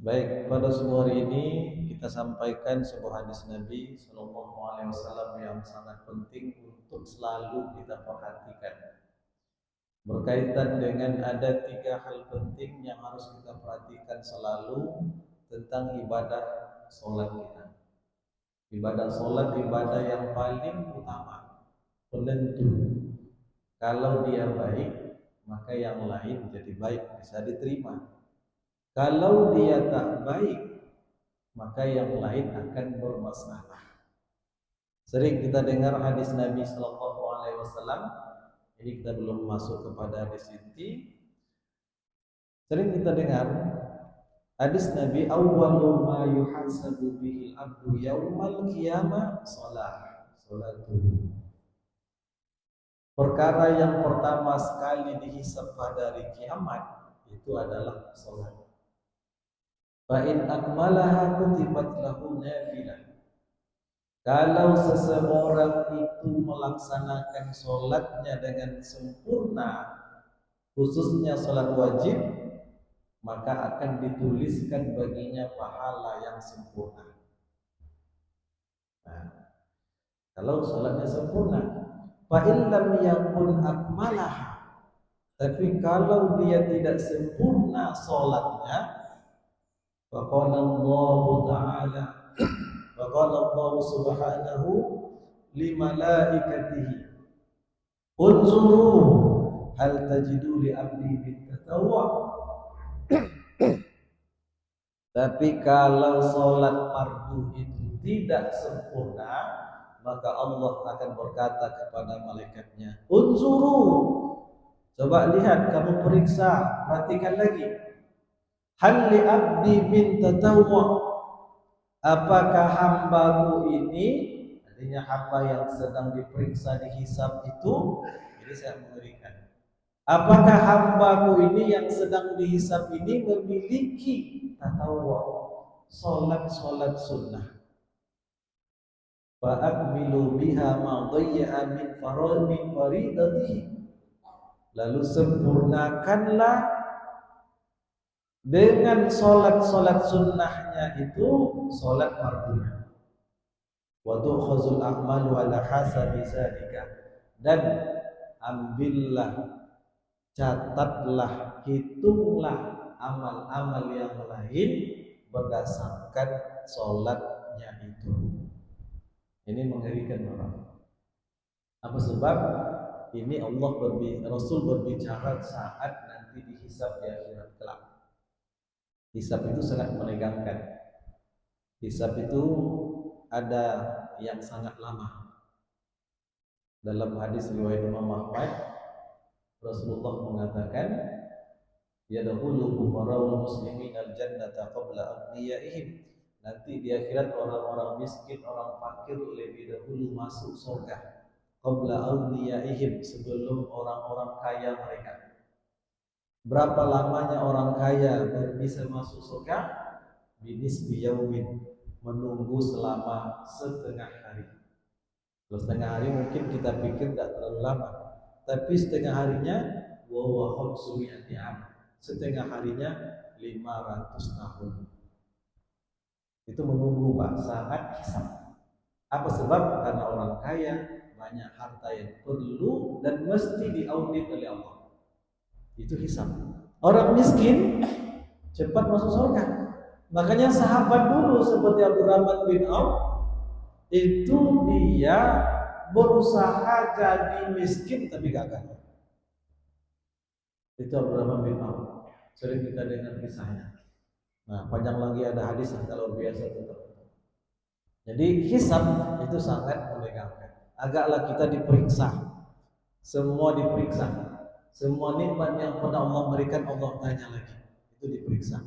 Baik, pada subuh hari ini kita sampaikan sebuah hadis Nabi Shallallahu Alaihi Wasallam yang sangat penting untuk selalu kita perhatikan. Berkaitan dengan ada tiga hal penting yang harus kita perhatikan selalu tentang ibadah solat kita. Ibadah solat ibadah yang paling utama, penentu. Kalau dia baik, maka yang lain jadi baik, bisa diterima. Kalau dia tak baik, maka yang lain akan bermasalah. Sering kita dengar hadis Nabi Sallallahu Alaihi Wasallam. Ini kita belum masuk kepada hadis inti. Sering kita dengar hadis Nabi, awwalu ma yuhasabu bihil abdu yaumal qiyamah salatuhu. Perkara yang pertama sekali dihisab pada hari kiamat itu adalah salat. Fa in akmalaha kutibat lahu nafilah. Kalau seseorang itu melaksanakan sholatnya dengan sempurna, khususnya sholat wajib, maka akan dituliskan baginya pahala yang sempurna. Nah, kalau sholatnya sempurna, fa in lam yakun akmalah, tapi kalau dia tidak sempurna sholatnya, faqala Allah Ta'ala, faqala Allah Subhanahu li malaikatihi unzuru hal tajidu li abdi bit tatawwu. Tapi kalau sholat fardu itu tidak sempurna, maka Allah akan berkata kepada malaikatnya, unzuru, coba lihat, kamu periksa, perhatikan lagi, hal li abdi min tatawwu, apakah hambaku ini, artinya hamba yang sedang diperiksa, dihisab itu, ini saya mengerikan, apakah hambaku ini yang sedang dihisab ini memiliki tatawwu, solat sunnah, fa'akmilu biha ma dhayya'a min faridatihi, lalu sempurnakanlah dengan solat sunnahnya itu solat fardunya. Wa tu'khazul a'malu ala hasabi dzalika, dan ambillah, catatlah, hitunglah amal-amal yang lain berdasarkan solatnya itu. Ini mengerikan orang. Apa sebab? Ini Rasul berbicara saat nanti dihisab di akhirat kelak. Hisab itu sangat menegangkan. Hisab itu ada yang sangat lama. Dalam hadis riwayat Imam Ahmad, Rasulullah mengatakan, yadkhulu fuqara'ul muslimin al-jannata qabla aghniyaihim. Nanti di akhirat orang-orang miskin, orang fakir lebih dahulu masuk surga. Qabla aghniyaihim, sebelum orang-orang kaya mereka. Berapa lamanya orang kaya baru bisa masuk surga? Binisbi yaumin, menunggu selama setengah hari. Kalau setengah hari mungkin kita pikir tidak terlalu lama, tapi setengah harinya wa huwa khamsumi'ati 'am, setengah harinya 500 tahun. Itu menunggu Pak saat hisab. Apa sebab? Karena orang kaya banyak harta yang perlu dan mesti diaudit oleh Allah. Itu hisab. Orang miskin cepat masuk surga. Makanya sahabat dulu seperti Abdurrahman bin Auf itu dia berusaha jadi miskin tapi gagal. Itu Abdurrahman bin Auf. Sering kita dengar kisahnya. Nah, panjang lagi ada hadis kalau biasa tetap. Jadi hisab itu sangat menegangkan. Agaklah kita diperiksa. Semua diperiksa. Semua nikmat yang pernah Allah berikan Allah tanya lagi. Itu diperiksa.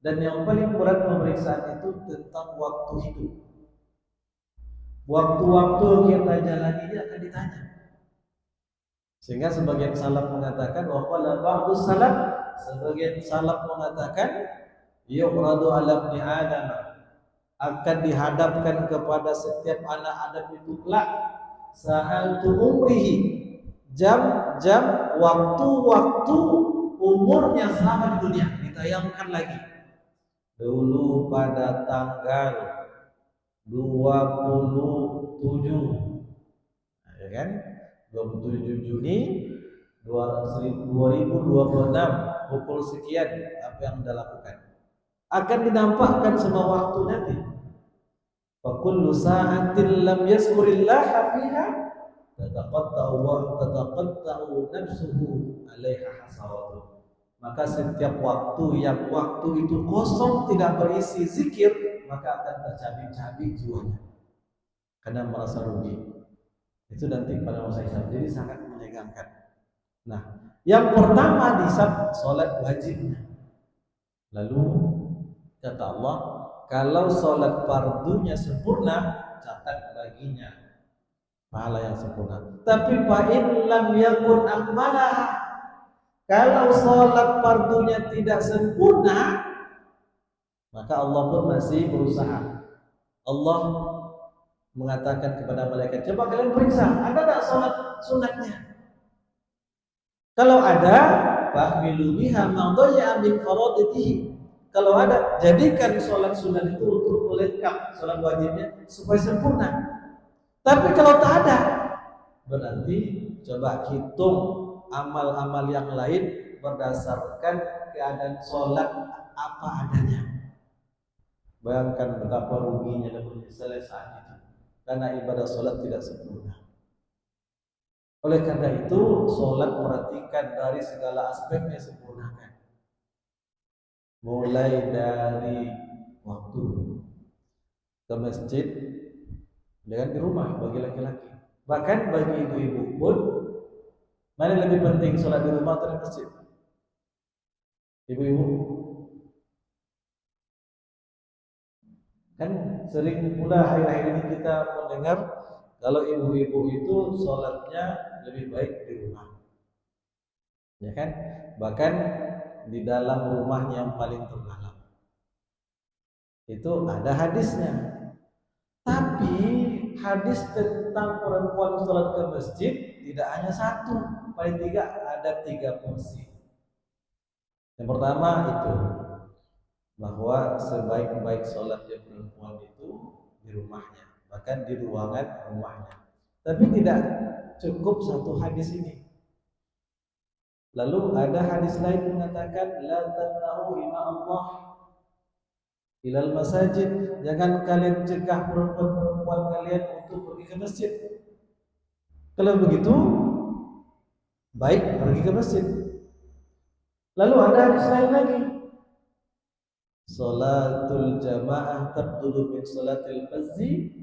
Dan yang paling berat pemeriksaan itu tentang waktu hidup. Waktu-waktu kita jalani dia akan ditanya. Sehingga sebagian salaf mengatakan, wa qala ba'du salaf, sebagian salaf mengatakan, yu'radu 'ala ibni Adam, akan dihadapkan kepada setiap anak Adam itu kelak sa'atu umrihi, jam-jam, waktu-waktu umurnya selama di dunia ditayangkan lagi. dulu pada tanggal 27, ya kan? 27 Juni 2026 pukul sekian apa yang Anda lakukan akan dinampakkan semua waktu nanti. Fa kullu sa'atin lam yazkurillaha fiha tataqatta'u nafsuhu 'alaiha hasawatu. Maka setiap waktu yang waktu itu kosong tidak berisi zikir, maka akan tercabik-cabik jiwanya karena merasa rugi. Itu nanti pada masa hisab. Jadi sangat menegangkan. Nah, yang pertama di sholat wajibnya. Lalu kata Allah, kalau sholat fardunya sempurna, catat baginya pahala yang sempurna. Tapi fa'in lam yakun akmalah, kalau sholat fardunya tidak sempurna, maka Allah pun masih berusaha. Allah mengatakan kepada malaikat, coba kalian periksa, ada tak sholat sunatnya? Kalau ada, fahmilu biha ma dhayya min faradatihi. Kalau ada, jadikan sholat sunat itu untuk melengkap sholat wajibnya supaya sempurna. Tapi kalau tak ada, berarti coba hitung amal-amal yang lain berdasarkan keadaan sholat apa adanya. Bayangkan betapa ruginya dan menyesalnya saat itu, karena ibadah sholat tidak sempurna. Oleh karena itu, sholat perhatikan dari segala aspeknya, sempurnakan. Mulai dari waktu ke masjid, dengan di rumah bagi laki-laki. Bahkan bagi ibu-ibu pun, mana lebih penting sholat di rumah atau di masjid? Ibu-ibu, kan sering pula akhir-akhir ini kita mendengar kalau ibu-ibu itu sholatnya lebih baik di rumah, ya kan? Bahkan di dalam rumahnya yang paling terdalam itu ada hadisnya. Tapi hadis tentang perempuan sholat ke masjid tidak hanya satu, paling tiga ada 3 porsi. Yang pertama itu bahwa sebaik-baik sholatnya perempuan itu di rumahnya, bahkan di ruangan rumahnya. Tapi tidak cukup satu hadis ini. Lalu ada hadis lain mengatakan la tamna'u ima Allah ilal masajid, jangan kalian cegah perempuan-perempuan kalian untuk pergi ke masjid. Kalau begitu, baik pergi ke masjid. Lalu ada hadis lain lagi, salatul jamaah tabdulu min salatil fazzi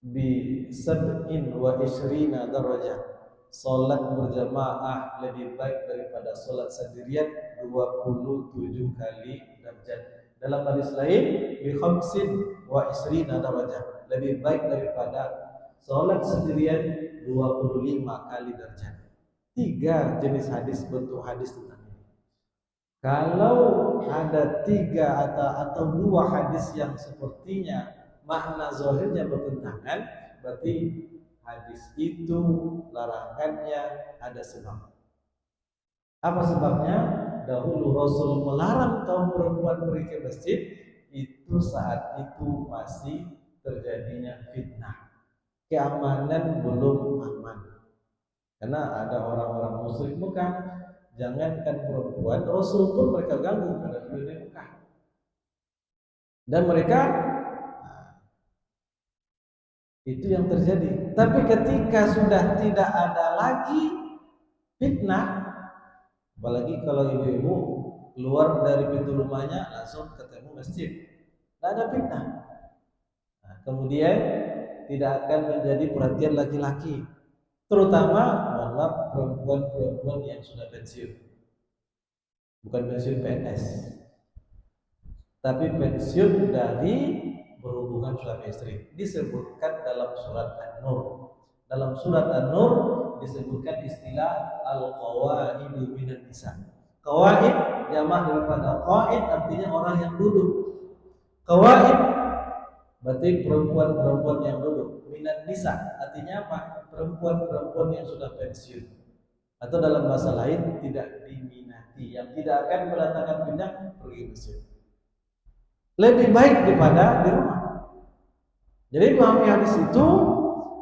bi sab'in wa ishrina darajah. Salat berjamaah lebih baik daripada salat sendirian 27 kali derajat. Dalam hadis lain bi khamsin wa ishrina darajah, lebih baik daripada salat sendirian 25 kali derajat. 3 jenis hadis, bentuk hadis tentang ini. Kalau ada 3 atau 2 hadis yang sepertinya makna zahirnya bertentangan, berarti hadis itu larangannya ada sebab. Apa sebabnya? Dahulu Rasul melarang kaum perempuan pergi ke masjid, itu saat itu masih terjadinya fitnah, keamanan belum aman. Karena ada orang-orang musyrik Mekah, jangankan perempuan, Rasul pun mereka ganggu pada penduduk Mekah. Dan mereka, itu yang terjadi. Tapi ketika sudah tidak ada lagi fitnah, apalagi kalau ibu-ibu keluar dari pintu rumahnya langsung ketemu masjid, tidak ada fitnah. Nah, kemudian tidak akan menjadi perhatian laki-laki, terutama perempuan-perempuan yang sudah pensiun. Bukan pensiun PNS, tapi pensiun dari berhubungan suami istri. Disebutkan dalam surat An-Nur. Dalam surat An-Nur disebutkan istilah al-qawaidu minan nisa. Qawaid jamak daripada qaid, artinya orang yang duduk. Qawaid berarti perempuan-perempuan yang duduk. Minan nisa artinya apa? Perempuan-perempuan yang sudah pensiun. Atau dalam bahasa lain tidak diminati, yang tidak akan mendatangkan pindah pergi masjid. lebih baik daripada di rumah. Jadi memahami hadis itu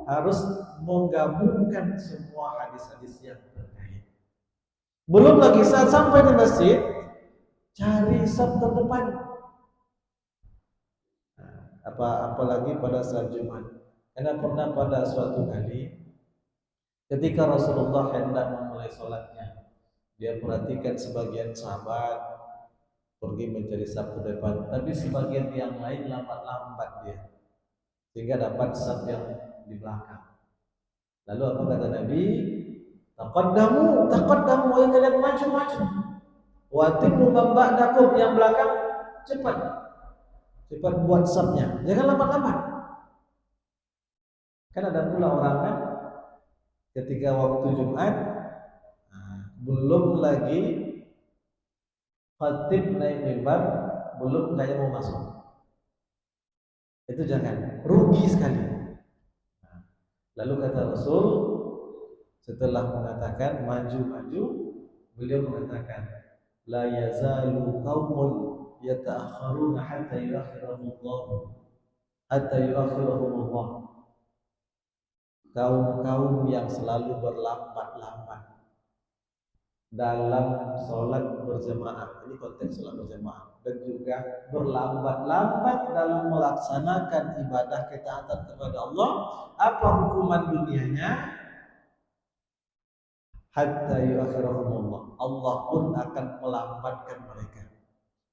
harus menggabungkan semua hadis-hadis yang terkait. Belum lagi saat sampai di masjid, cari saf terdepan. Apalagi pada saat Jumat. Karena pernah pada suatu kali ketika Rasulullah hendak memulai sholatnya, dia perhatikan sebagian sahabat pergi mencari saf terdepan, tapi sebagian yang lain lambat-lambat dia, sehingga dapat saf yang di belakang. Lalu apa kata Nabi? Taqaddamu, taqaddamu, yang kalian maju-maju. Wa timmu man ba'dakum, yang belakang cepat. Cepat buat safnya, jangan lambat-lambat. Kan ada pula orang kan ketika waktu Jumat belum lagi khatib naik mimbar, belum kayak mau masuk. Itu jangan, rugi sekali. Lalu kata Rasul setelah mengatakan maju-maju, beliau mengatakan la yazalu qaumun yata'akhiruna hatta yuakhirahumullah. Kaum-kaum yang selalu berlambat-lambat dalam sholat berjamaah, ini konteks sholat berjamaah, dan juga berlambat-lambat dalam melaksanakan ibadah ketaatan kepada Allah. Apa hukuman dunianya? Hatta yuakhirahumullah, Allah pun akan melambatkan mereka.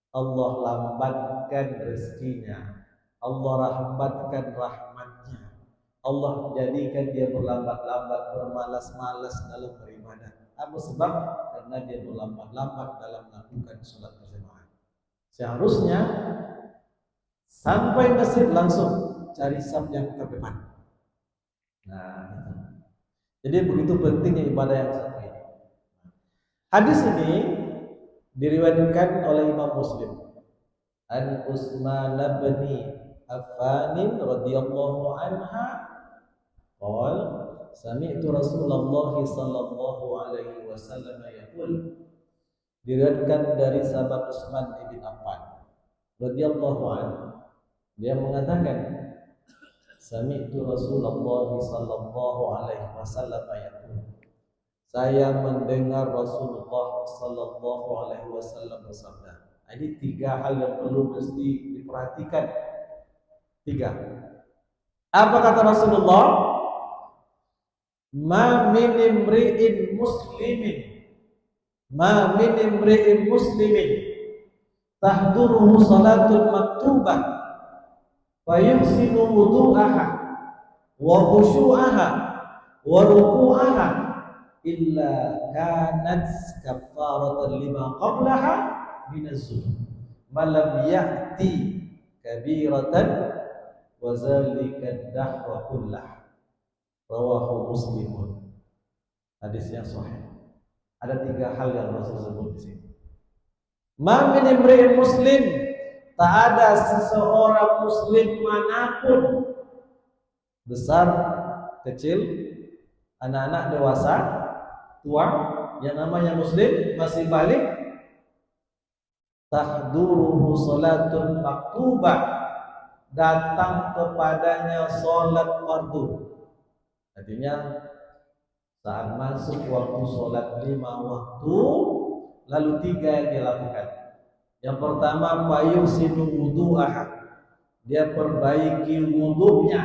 Allah lambatkan rezekinya, Allah lambatkan rahmatnya, Allah jadikan dia berlambat-lambat, bermalas-malas dalam beribadah. Apa sebab? Karena dia berlambat-lambat dalam melakukan sholat berjamaah. Seharusnya sampai masjid langsung cari saf yang terdepan. Nah, itu. Jadi begitu pentingnya ibadah yang satu ini. Hadis ini diriwayatkan oleh Imam Muslim. An Utsman bin Affan radhiyallahu anha qol sami'tu Rasulullah sallallahu alaihi wasallam yaqul. Diriwayatkan dari sahabat Utsman bin Affan radhiyallahu anhu, dia mengatakan sami'tu Rasulullah sallallahu alaihi wasallam yaqul, saya mendengar Rasulullah sallallahu alaihi wasallam bersabda. Ini tiga hal yang perlu mesti diperhatikan. Tiga. Apa kata Rasulullah? Ma min imri'in muslimin tahduruhu salatul maktubah fa yuhsinu wudu'aha wa khushu'aha wa ruku'aha illa kanat kafaratan lima qablaha minaz zulm malam ya'ti kabiratan wa zalika dahra kullah. Rawahu Muslimun. Hadisnya sahih. Ada tiga hal yang Rasul sebut di sini. Ma min imri'in muslim, tak ada seseorang muslim manapun, besar, kecil, anak-anak, dewasa, tua, yang namanya muslim masih balik, tahduruhu salatul maktubah, datang kepadanya salat fardu. Artinya saat masuk waktu salat 5 waktu, lalu 3 yang dilakukan. Yang pertama, fayuhsinu wudu'aha, dia perbaiki wudu'nya,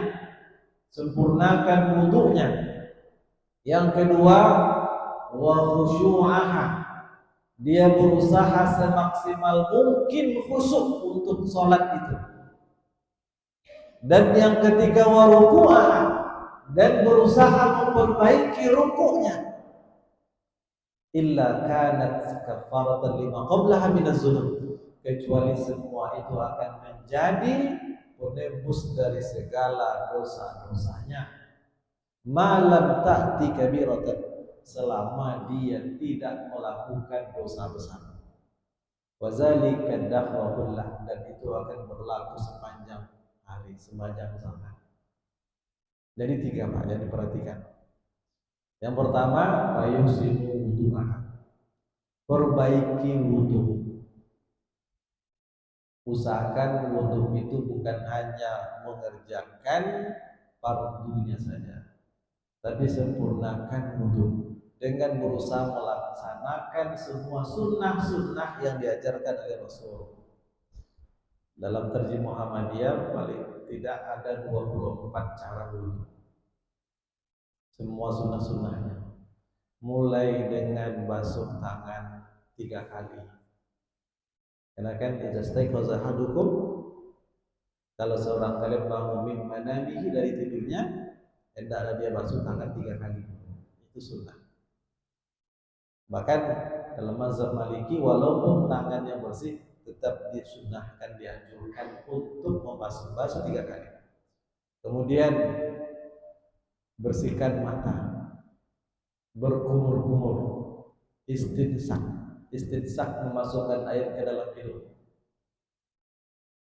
sempurnakan wudu'nya. Yang kedua, wa khusyu'aha, dia berusaha semaksimal mungkin khusyuk untuk sholat itu. Dan yang ketiga, wa ruku'aha, dan berusaha memperbaiki rukuknya. Illa kanat kafaratan lima qablaha minaz zulm, kecuali semua itu akan menjadi penebus dari segala dosa-dosanya. Malam ta'ti kabiratan, selama dia tidak melakukan dosa besar. Wazalika dahra kullah, dan itu akan berlaku sepanjang hari, sepanjang zaman. Jadi 3 Pak yang diperhatikan. Yang pertama, fayuhsinu wudu'aha, perbaiki wudu. Usahakan wudhu itu bukan hanya mengerjakan fardunya saja, tapi sempurnakan wudhu dengan berusaha melaksanakan semua sunnah-sunnah yang diajarkan oleh Rasul. Dalam terjemah Muhammadiyah paling tidak ada 24 cara wudhu. Semua sunnah-sunnahnya, mulai dengan basuh tangan 3 kali. Karena kan idza hadukum, kalau seorang kalian bangun min manamihi, dari tidurnya, hendaklah dia basuh tangan 3 kali. Itu sunnah. Bahkan dalam mazhab Maliki, walaupun tangannya bersih, tetap disunnahkan, dianjurkan untuk membasuh 3 kali. Kemudian bersihkan mata, berkumur-kumur, istinsak memasukkan air ke dalam hidung.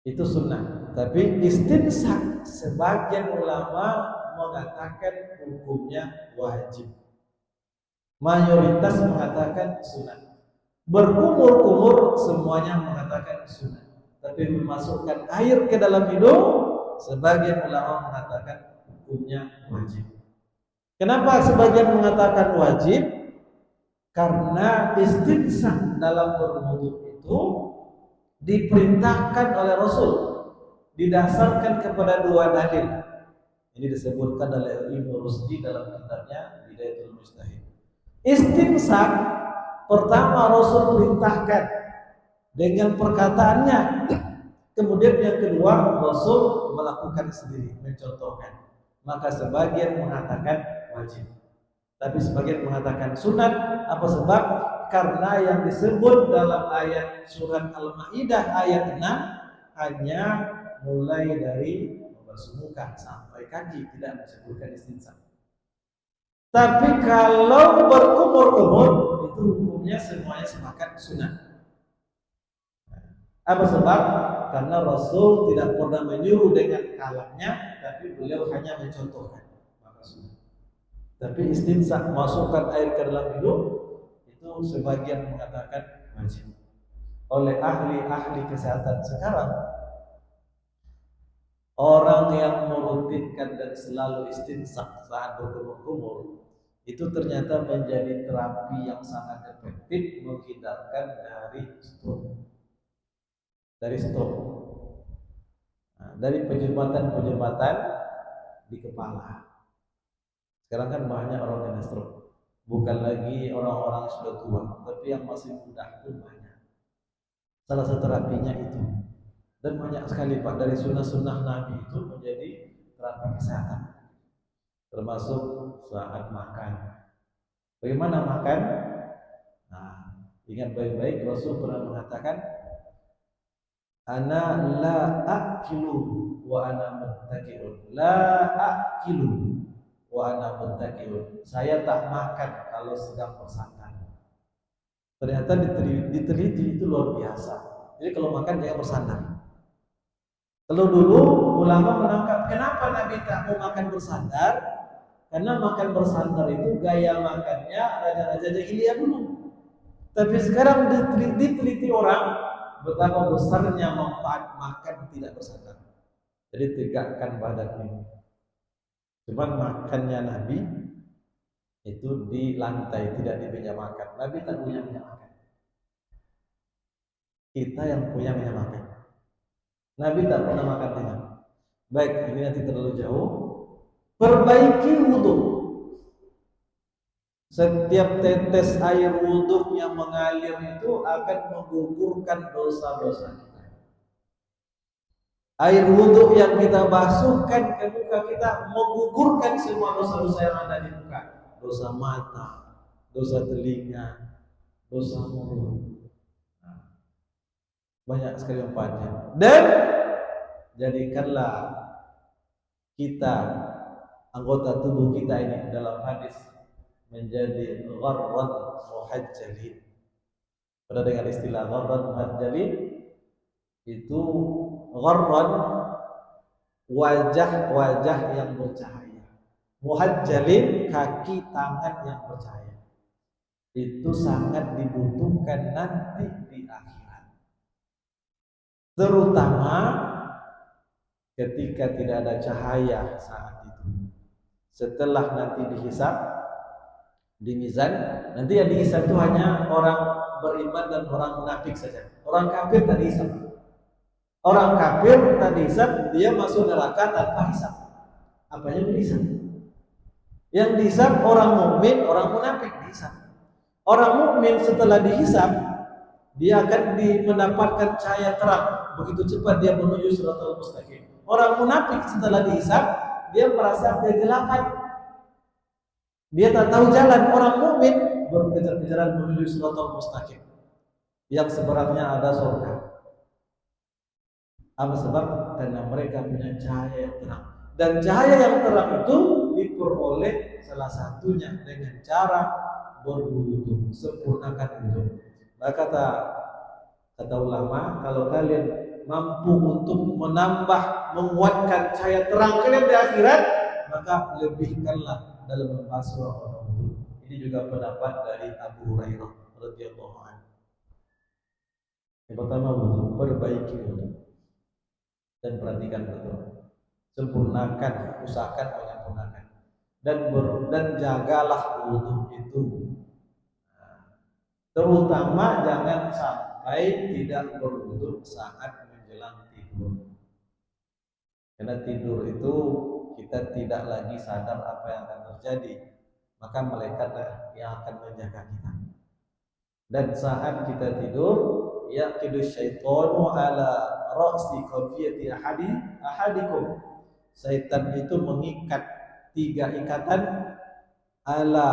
Itu sunnah. Tapi istinsak sebagian ulama mengatakan hukumnya wajib. Mayoritas mengatakan sunnah. Berkumur-kumur semuanya mengatakan sunnah. Tapi memasukkan air ke dalam hidung, sebagian ulama mengatakan hukumnya wajib. Kenapa sebagian mengatakan wajib? Karena istinsak dalam berwudu itu diperintahkan oleh Rasul, didasarkan kepada 2 dalil. Ini disebutkan oleh Ibnu Rusdi dalam kitabnya Bidayatul Mujtahid. Istinsak pertama Rasul perintahkan dengan perkataannya. Kemudian yang kedua Rasul melakukan sendiri, mencontohkan. Maka sebagian mengatakan wajib, tapi sebagian mengatakan sunat. Apa sebab? Karena yang disebut dalam ayat surat Al-Maidah ayat 6 hanya mulai dari membasuh muka sampai kaki, tidak disebutkan istinsak. Tapi kalau berkumur-kumur itu hukumnya semuanya sepakat sunat. Apa sebab? Karena Rasul tidak pernah menyuruh dengan kalamnya, tapi beliau hanya mencontohkan, maka sunat. Tapi istinsak, masukkan air ke dalam hidung, itu sebagian mengatakan wajib. Oleh ahli-ahli kesehatan sekarang, orang yang merutinkan dan selalu istinsak saat berkumur-kumur itu ternyata menjadi terapi yang sangat efektif menghindarkan dari stroke. Dari penyumbatan di kepala. Sekarang kan banyak orang yang stroke. Bukan lagi orang-orang yang sudah tua, tapi yang masih muda pun banyak. Salah satu terapinya itu. Dan banyak sekali Pak, dari sunnah-sunnah Nabi itu menjadi terapi kesehatan. Termasuk saat makan. Bagaimana makan? Nah, ingat baik-baik, Rasul pernah mengatakan, ana la akilu wa ana muttaqiun. La akilu wa ana muttaqiun. Saya tak makan kalau sedang bersandar. Ternyata diteliti itu luar biasa. Jadi kalau makan jangan bersandar. Kalau dulu ulama menangkap kenapa Nabi tak mau makan bersandar? Karena makan bersandar itu gaya makannya raja-raja jahiliyah dulu. Tapi sekarang diteliti orang betapa besarnya manfaat makan tidak bersandar. Jadi tegakkan badan ini. Cuman makannya Nabi itu di lantai, tidak di meja makan. Nabi tak punya meja makan. Kita yang punya meja makan. Nabi tak pernah makan kenyang. Baik, ini nanti terlalu jauh. Perbaiki wudhu. Setiap tetes air wudhu yang mengalir itu akan menggugurkan dosa-dosa kita. Air wudhu yang kita basuhkan ke muka kita menggugurkan semua dosa-dosa yang ada di muka. Dosa mata, dosa telinga, dosa mulut. Banyak sekali manfaatnya. Dan jadikanlah kita, anggota tubuh kita ini dalam hadis menjadi gharran muhajjalin. Pada dengan istilah gharran muhajjalin itu gharran wajah yang bercahaya. Muhajjalin kaki tangan yang bercahaya. Itu sangat dibutuhkan nanti di akhirat. terutama ketika tidak ada cahaya saat itu. Setelah nanti dihisab di mizan, nanti yang dihisab itu hanya orang beriman dan orang munafik saja. Orang kafir tak dihisab. Orang kafir tak dihisab, dia masuk neraka tanpa hisab. Apa yang dihisab? Yang dihisab orang mukmin, orang munafik dihisab. Orang mukmin setelah dihisab, dia akan mendapatkan cahaya terang. Begitu cepat dia menuju Shiratal Mustaqim. Orang munafik setelah dihisab, dia merasa kegelapan. Dia tak tahu jalan. Orang mukmin berkejar-kejaran menuju Shiratal Mustaqim, yang seberangnya ada surga. Apa sebab? Karena mereka punya cahaya yang terang. Dan cahaya yang terang itu diperoleh salah satunya dengan cara berwudu, sempurnakan wudu. Maka kata ulama, kalau kalian mampu untuk menambah, menguatkan cahaya terang kalian di akhirat, maka lebihkanlah dalam membasuh wudu. Ini juga pendapat dari Abu Hurairah radhiyallahu anhu. Yang pertama wudu, perbaiki wudu dan perhatikan betul, sempurnakan, usahakan menyempurnakan, dan jagalah wudu itu. Terutama jangan sampai tidak berwudu saat menjelang tidur. Karena tidur itu kita tidak lagi sadar apa yang akan terjadi, maka malaikat yang akan menjaga kita. Dan saat kita tidur, yaqidu syaitanu ala ra'si qafiyati ahadikum. Syaitan itu mengikat 3 ikatan ala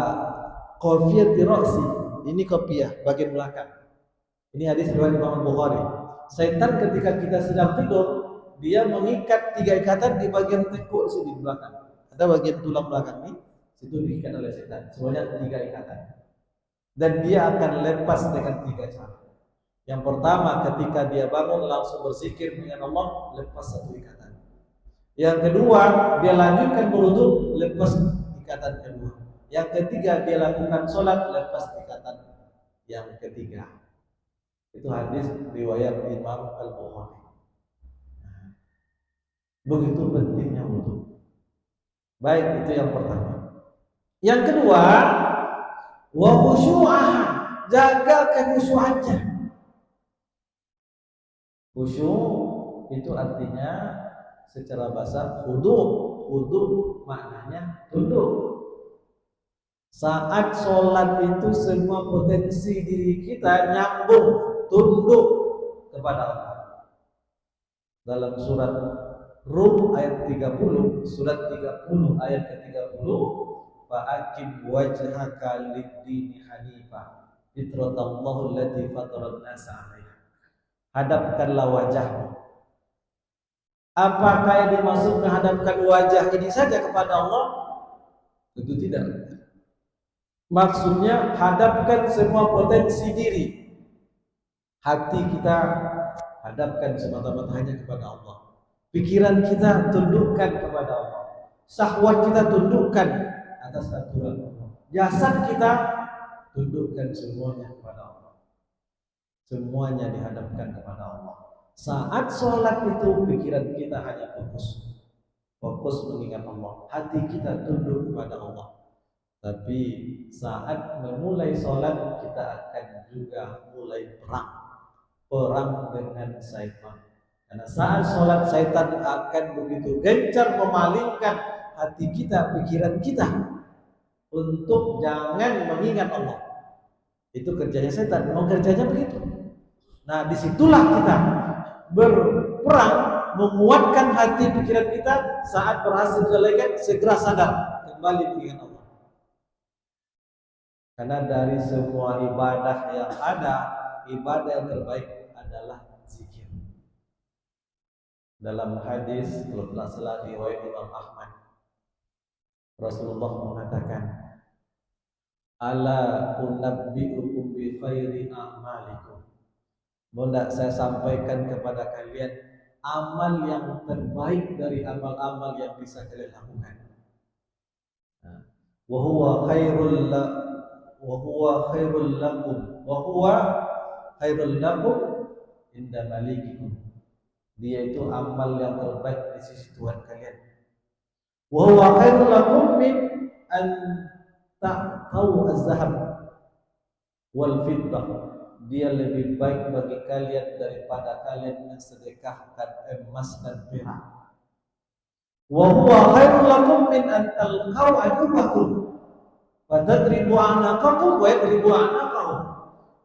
qafiyati ra'si. Ini kopiah bagian belakang. Ini hadis riwayat Imam Bukhari. Setan ketika kita sedang tidur, dia mengikat 3 ikatan di bagian tengkuk sini di belakang. Ada bagian tulang belakang ini, situ diikat oleh setan. Sebanyak 3 ikatan. Dan dia akan lepas dengan 3 cara. Yang pertama, ketika dia bangun langsung berzikir dengan Allah, lepas 1 ikatan. Yang kedua, dia lanjutkan berwudu, lepas ikatan kedua. Yang ketiga, dia lakukan sholat, lepas ikatan yang ketiga. Itu hadis riwayat Imam Al-Bukhari. Begitu pentingnya wudu. Baik, itu yang pertama. Yang kedua, wa khusyu'ah, jaga kekhusyuannya. Khusyuk itu artinya secara bahasa wudu. Wudu maknanya tunduk. Saat sholat itu semua potensi diri kita nyambung, tunduk kepada Allah. Dalam surat Rum ayat 30, surat 30 ayat ke-30, fa'aqim wajhaka lid-dini hanifah fitratallahu allati fataran nasa 'alaiha. Hadapkanlah wajahmu. Apakah yang dimaksud menghadapkan wajah ini saja kepada Allah? Tentu tidak. Maksudnya hadapkan semua potensi diri. Hati kita hadapkan semata-mata hanya kepada Allah. Pikiran kita tundukkan kepada Allah. Syahwat kita tundukkan atas aturan Allah. Jasad kita tundukkan semuanya kepada Allah. Semuanya dihadapkan kepada Allah. Saat sholat itu pikiran kita hanya fokus mengingat Allah. Hati kita tunduk kepada Allah. Tapi saat memulai sholat kita akan juga mulai perang dengan syaitan. Karena saat sholat syaitan akan begitu gencar memalingkan hati kita, pikiran kita untuk jangan mengingat Allah. Itu kerjanya syaitan, mau kerjanya begitu. Nah disitulah kita berperang menguatkan hati pikiran kita. Saat berhasil selesai segera sadar kembali mengingat Allah. Karena dari semua ibadah yang ada, ibadah yang terbaik adalah zikir. Dalam hadis kalau tidak salah riwayat Imam Ahmad, Rasulullah mengatakan, "Ala unabbiukum bi khairi a'malikum." Mohon saya sampaikan kepada kalian amal yang terbaik dari amal-amal yang bisa kalian lakukan. Wa huwa khairul lakum inda malikikum. Dia itu amal yang terbaik di sisi Tuhan kalian. Wa huwa khairul lakum min an ta'tau az-zahab wal fiddah. Dia lebih baik bagi kalian daripada kalian mensedekahkan emas dan perak. Wa huwa khairul lakum min an talqaw aduwakum fatadribu a'naqakum wa yadribu a'naqahum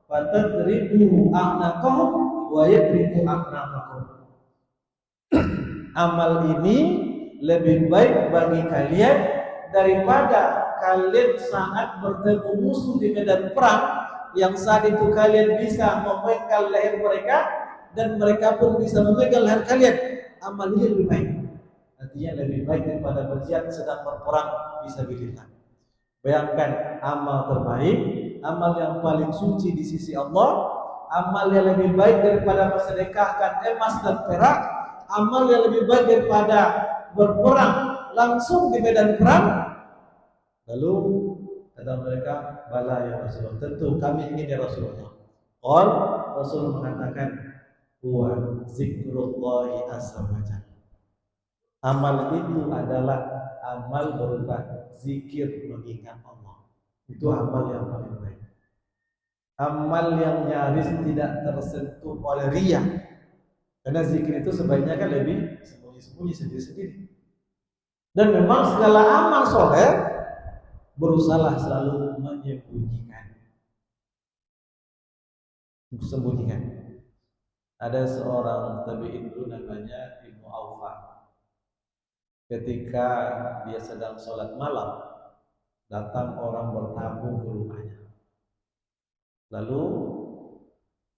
fatadribu a'naqahum wa yadribu a'naqahum. Amal ini lebih baik bagi kalian daripada kalian saat bertemu musuh di medan perang, yang saat itu kalian bisa memegang leher mereka dan mereka pun bisa memegang leher kalian. Amal ini lebih baik. Artinya lebih baik daripada berjihad sedang berperang fisabilillah. Bayangkan amal terbaik, amal yang paling suci di sisi Allah, amal yang lebih baik daripada bersedekahkan emas dan perak, amal yang lebih baik daripada berperang langsung di medan perang. Lalu kata mereka, bala ya Rasulullah, tentu kami ingin ya Rasulullah. Rasul mengatakan, huwa zikrullahi azza wa jalla. Amal itu adalah amal berupa zikir mengingat Allah. Itu amal yang paling baik. Amal yang nyaris tidak tersentuh oleh riya. Karena zikir itu sebaiknya kan lebih sembunyi-sembunyi sendiri-sendiri. Dan memang segala amal soleh berusaha selalu sembunyikan. Ada seorang tabi'in dulu namanya Ibnu Auffa. Ketika dia sedang sholat malam, datang orang bertamu ke rumahnya. Lalu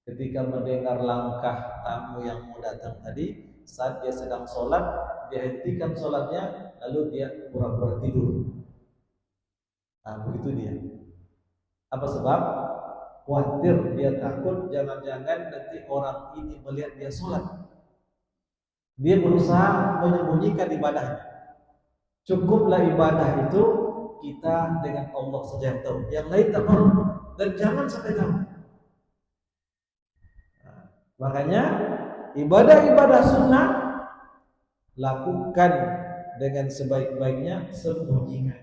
ketika mendengar langkah tamu yang mau datang tadi, saat dia sedang sholat, dia hentikan sholatnya, lalu dia pura-pura tidur. Nah, begitu dia. Apa sebab? Khawatir, dia takut jangan-jangan nanti orang ini melihat dia sholat. Dia berusaha menyembunyikan ibadahnya. Cukuplah ibadah itu kita dengan Allah saja yang tahu. Yang lain tak perlu dan jangan sampai tahu. Nah, makanya ibadah-ibadah sunnah lakukan dengan sebaik-baiknya, sembunyikan.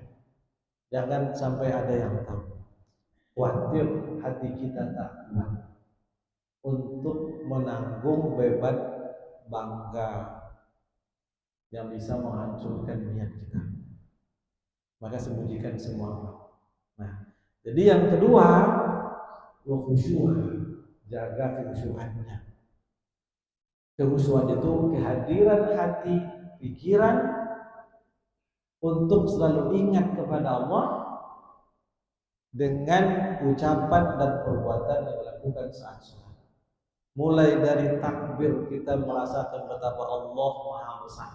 Jangan sampai ada yang tahu. Khawatir hati kita tak kuat untuk menanggung beban bangga yang bisa menghancurkan niat kita. Maka sembunyikan semua. Nah, jadi yang kedua, khusyuk, jaga kekhusyukannya. Kekhusyukan itu kehadiran hati, pikiran untuk selalu ingat kepada Allah dengan ucapan dan perbuatan yang dilakukan saat sholat. Mulai dari takbir kita merasakan betapa Allah Maha Besar.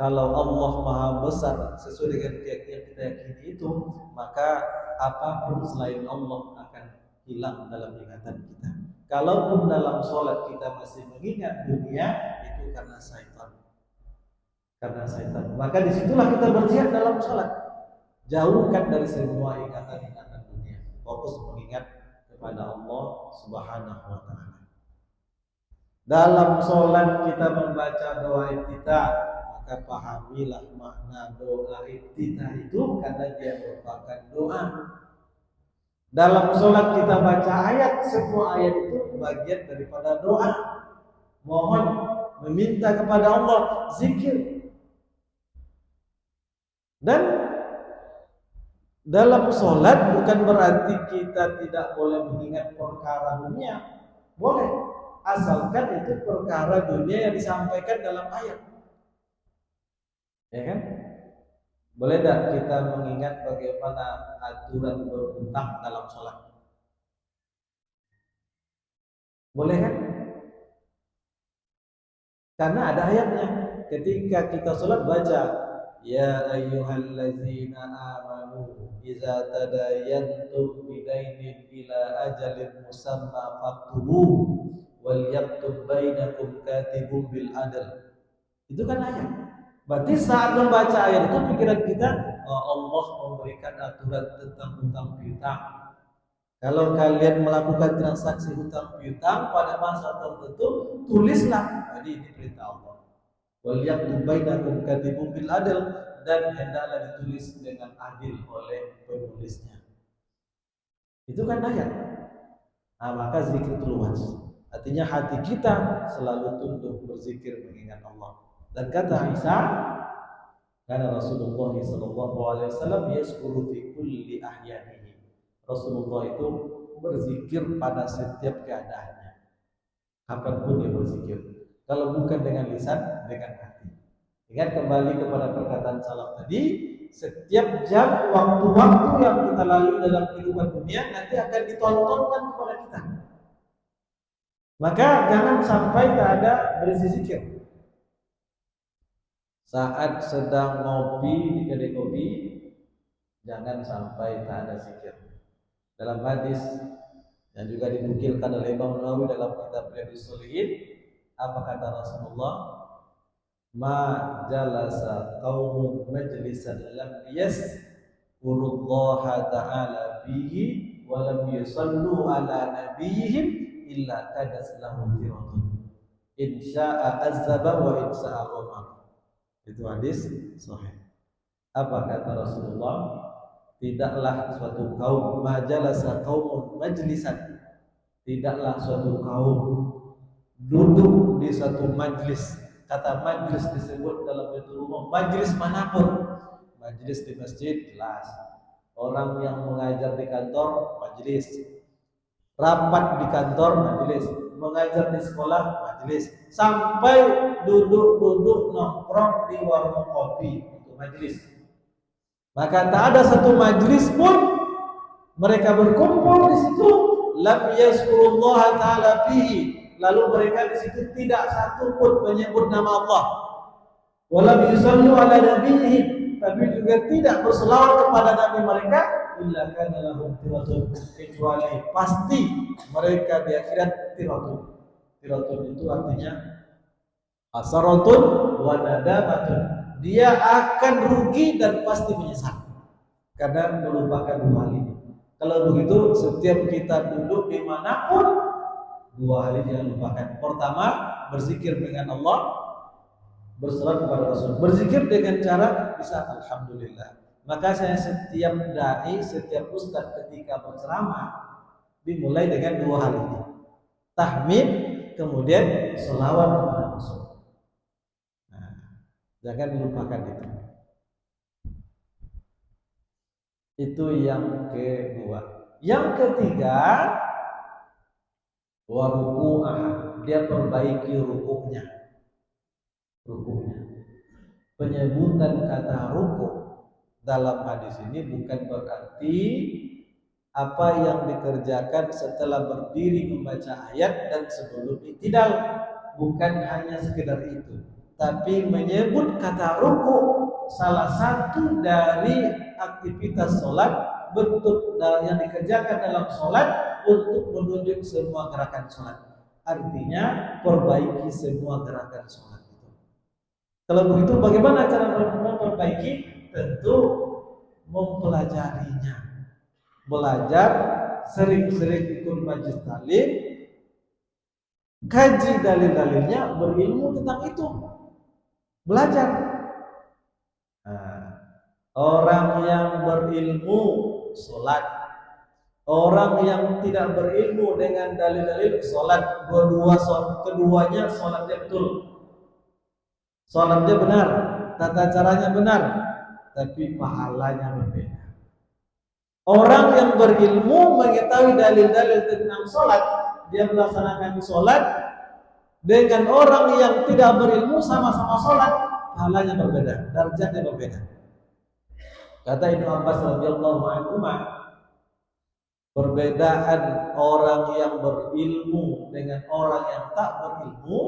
Kalau Allah Maha Besar sesuai dengan keyakinan kita yakini itu, maka apapun selain Allah akan hilang dalam ingatan kita. Kalaupun dalam sholat kita masih mengingat dunia, itu karena syaitan. Maka disitulah kita berjihad dalam sholat. Jauhkan dari semua ingatan-ingatan dunia. Fokus mengingat kepada Allah Subhanahu wa Ta'ala. Dalam sholat kita membaca doa iftitah, maka pahamilah makna doa iftitah itu karena dia merupakan doa. Dalam sholat kita baca ayat, semua ayat itu bagian daripada doa. Mohon, meminta kepada Allah, zikir. Dan dalam sholat bukan berarti kita tidak boleh mengingat perkara dunia. Boleh, asalkan itu perkara dunia yang disampaikan dalam ayat. Ya kan? Boleh tidak kita mengingat bagaimana aturan berhutang dalam sholat? Boleh kan? Karena ada ayatnya. Ketika kita sholat baca, ya ayyuhallazina amanu idza tadayantum bidainin ila ajalin musamma faktubu wal yaktub bainakum katibun bil adl. Itu kan ayat. Berarti saat membaca ayat itu pikiran kita, Allah memberikan aturan tentang hutang piutang. Kalau kalian melakukan transaksi hutang piutang pada masa tertentu, tulislah. Jadi ini perintah Allah. Wal yaktub bainakum katibun bil adl, dan hendaklah ditulis dengan adil oleh penulisnya. Itu kan ayat. Nah, maka zikir itu luas. Artinya hati kita selalu tunduk berzikir mengingat Allah. Dan kata Aisyah, karena Rasulullah SAW yazkuru fi kulli ahyanihi. Rasulullah itu berzikir pada setiap keadaannya. Kapanpun dia berzikir. Kalau bukan dengan lisan, dengan hati. Ingat kembali kepada perkataan salaf tadi, setiap jam waktu-waktu yang kita lalui dalam kehidupan dunia nanti akan ditontonkan kepada kita. Maka jangan sampai tak ada berisi zikir. Saat sedang ngopi di kedai kopi, jangan sampai tak ada zikir. Dalam hadis yang juga dinukilkan oleh Imam Nawawi dalam kitab Riyadhus Shalihin, apa kata Rasulullah? Ma jalasa qaumun majlisan lam yazkurullaha ta'ala fihi wa lam yusallu ala nabiyihim illa kadas lahum tiratun in sya'a azzaba wa in sya'a ghafara. Itu hadis sahih. Apa kata Rasulullah? Tidaklah suatu kaum majalasa qaumun majlisan, tidaklah suatu kaum duduk di satu majlis. Kata majlis disebut dalam bentuk umum, majlis manapun. Majlis di masjid jelas, orang yang mengajar di kantor majlis, rapat di kantor majlis, mengajar di sekolah majlis, sampai duduk-duduk nongkrong di warung kopi itu majlis. Maka tak ada satu majlis pun mereka berkumpul di situ lam yazkurullaha ta'ala fihi, lalu mereka di situ tidak satu pun menyebut nama Allah. Walam yusallu ala nabiyihim, tapi juga tidak berselawat kepada nabi mereka, illa kana lahum tiratun, kecuali pasti mereka di akhirat tiratun. Tiratun itu artinya asaratun wa nadamatun, dia akan rugi dan pasti menyesal karena melupakan dua hal ini. Kalau begitu setiap kita duduk dimanapun, dua hal ini jangan lupakan. Pertama, berzikir dengan Allah, berselawat kepada Rasul. Berzikir dengan cara bisa alhamdulillah. Maka saya setiap dai, setiap ustaz ketika berceramah dimulai dengan dua hal ini. Tahmid, kemudian selawat kepada Rasul. Nah, jangan lupakan itu. Itu yang kedua. Yang ketiga, waruku'ah, dia perbaiki rukuknya. Penyebutan kata rukuk dalam hadis ini bukan berarti apa yang dikerjakan setelah berdiri membaca ayat dan sebelum i'tidal, bukan hanya sekedar itu, tapi menyebut kata rukuk salah satu dari aktivitas sholat, bentuk yang dikerjakan dalam sholat untuk menunjuk semua gerakan sholat. Artinya perbaiki semua gerakan sholat itu. Kalau begitu bagaimana cara memperbaiki? Tentu mempelajarinya. Belajar, sering-sering ikut majelis taklim, kaji dalil-dalilnya, berilmu tentang itu. Belajar. Nah, orang yang berilmu sholat, orang yang tidak berilmu dengan dalil-dalil sholat, keduanya sholatnya betul, sholatnya benar, tata caranya benar, tapi pahalanya berbeda. Orang yang berilmu mengetahui dalil-dalil tentang sholat, dia melaksanakan sholat, dengan orang yang tidak berilmu sama-sama sholat, pahalanya berbeda, darajatnya berbeda. Kata Ibnu Abbas radhiyallahu anhu, perbedaan orang yang berilmu dengan orang yang tak berilmu,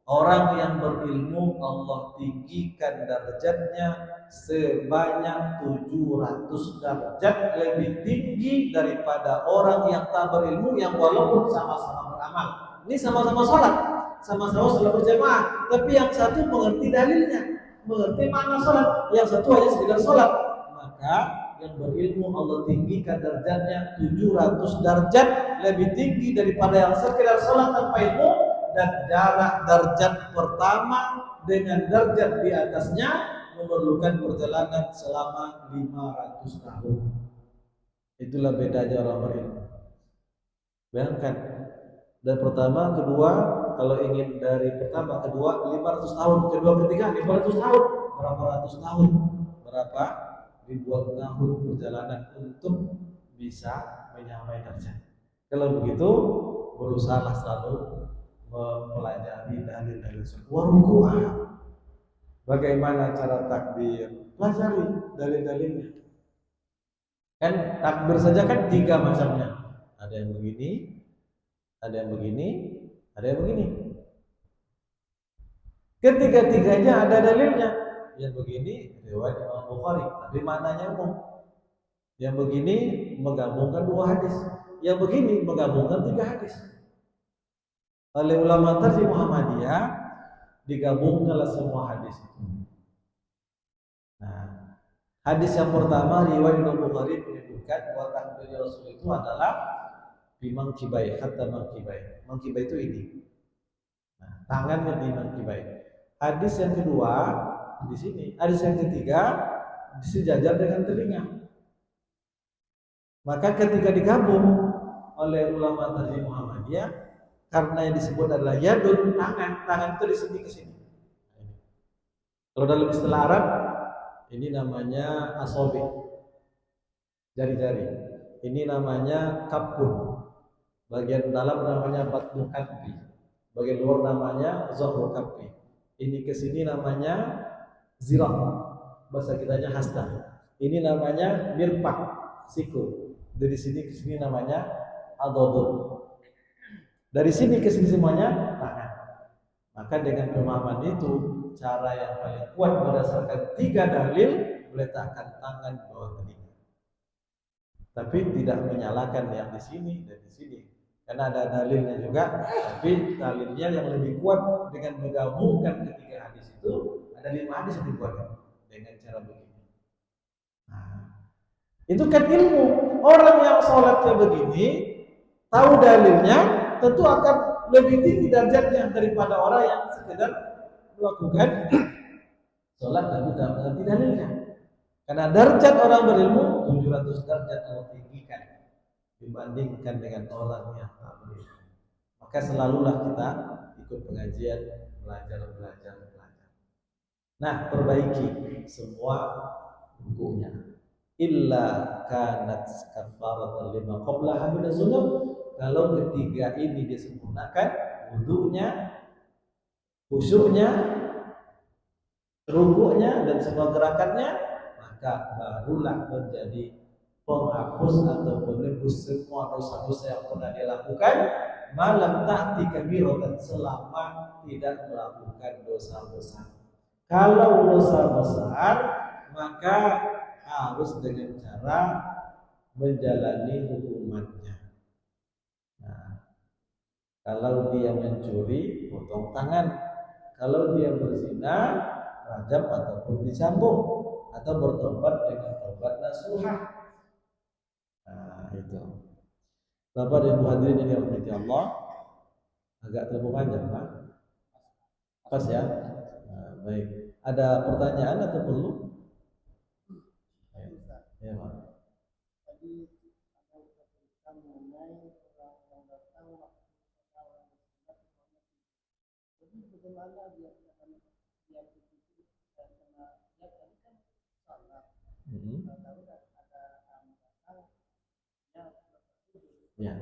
orang yang berilmu Allah tinggikan derajatnya sebanyak 700 derajat lebih tinggi daripada orang yang tak berilmu yang walaupun sama-sama beramal. Ini sama-sama sholat, sama-sama sholat berjamaah, tapi yang satu mengerti dalilnya, mengerti makna sholat, yang satu hanya sekedar sholat. Maka yang berilmu Allah tinggikan derajatnya 700 derajat lebih tinggi daripada yang sekedar sholat tanpa ilmu, dan jarak derajat pertama dengan derajat di atasnya memerlukan perjalanan selama 500 tahun. Itulah bedanya orang berilmu. Bayangkan, dari pertama, kedua, kalau ingin dari pertama, kedua 500 tahun, kedua, ketiga 500 tahun, berapa ratus tahun, berapa ribuan tahun perjalanan untuk bisa menyamai derajat. Kalau begitu, berusahalah selalu mempelajari dalil-dalil sunnah. Bagaimana cara takbir? Pelajari dalil-dalilnya. Kan takbir saja kan 3 macamnya. Ada yang begini, ada yang begini, ada yang begini. Ketiga-tiganya ada dalilnya. Yang begini riwayat Imam Bukhari, tapi maknanya umum. Yang begini menggabungkan 2 hadis. Yang begini menggabungkan 3 hadis. Oleh ulama tarjih Muhammadiyah digabungkanlah semua hadis itu. Nah, hadis yang pertama riwayat Imam Bukhari menyebutkan bahwa takbir Rasul itu adalah bimang kibai, kata mangkibai. Mangkibai itu ini. Nah, tangannya di mangkibai. Hadis yang kedua di sini. Hadis yang ketiga disejajar dengan telinga. Maka ketika digabung oleh ulama tarjih Muhammadiyah, karena yang disebut adalah yadun, tangan itu di sini ke sini. Kalau dalam istilah Arab ini namanya asobi, jari-jari. Ini namanya kapun. Bagian dalam namanya batnu kafi. Bagian luar namanya zahru kafi. Ini ke sini namanya zirah. Bahasa kitanya hasta. Ini namanya mirpak, siku. Dari sini ke sini namanya adodun. Dari sini ke sini semuanya tangan. Maka dengan pemahaman itu, cara yang paling kuat berdasarkan 3 dalil meletakkan tangan di bawah telinga. Tapi tidak menyalahkan yang di sini dan di sini, karena ada dalilnya juga. Tapi dalilnya yang lebih kuat dengan menggabungkan ketiga hadis itu, ada 5 hadis yang dikuatkan dengan cara begini. Nah, itu kan ilmu. Orang yang sholatnya begini, tahu dalilnya, tentu akan lebih tinggi derajatnya daripada orang yang sekedar melakukan sholat tapi tidak mengerti dalilnya. Karena derajat orang berilmu 700 derajat Allah tinggikan dibandingkan dengan orang yang tak berilmu. Maka selalulah kita ikut pengajian, belajar. Nah, perbaiki semua bukunya. Illa kanat kafaratan lima qablaha min az-dzunub. Kalau ketiga ini disempurnakan, wudunya, khusyuknya, rukuknya dan semua gerakannya, maka barulah menjadi penghapus atau penebus semua dosa-dosa yang pernah dilakukan. Malam ta'ti kabiratan, selama tidak melakukan dosa besar. Kalau dosa besar, maka harus dengan cara menjalani hukumannya. Nah, kalau dia mencuri, potong tangan. Kalau dia berzina, rajam ataupun dicambuk, atau bertobat dengan tobat nasuhah. Nah, itu. Bapak dan Ibu hadirin yang dirahmati Allah, agak terlalu panjang, Pak. Pas ya? Nah, baik. Ada pertanyaan atau perlu? Ya, Pak. Tadi ada mengenai orang yang datang waktu orang bersunat. Jadi bagaimana dia akan dia itu karena dia tadi kan salah. Tahu ada datang ya.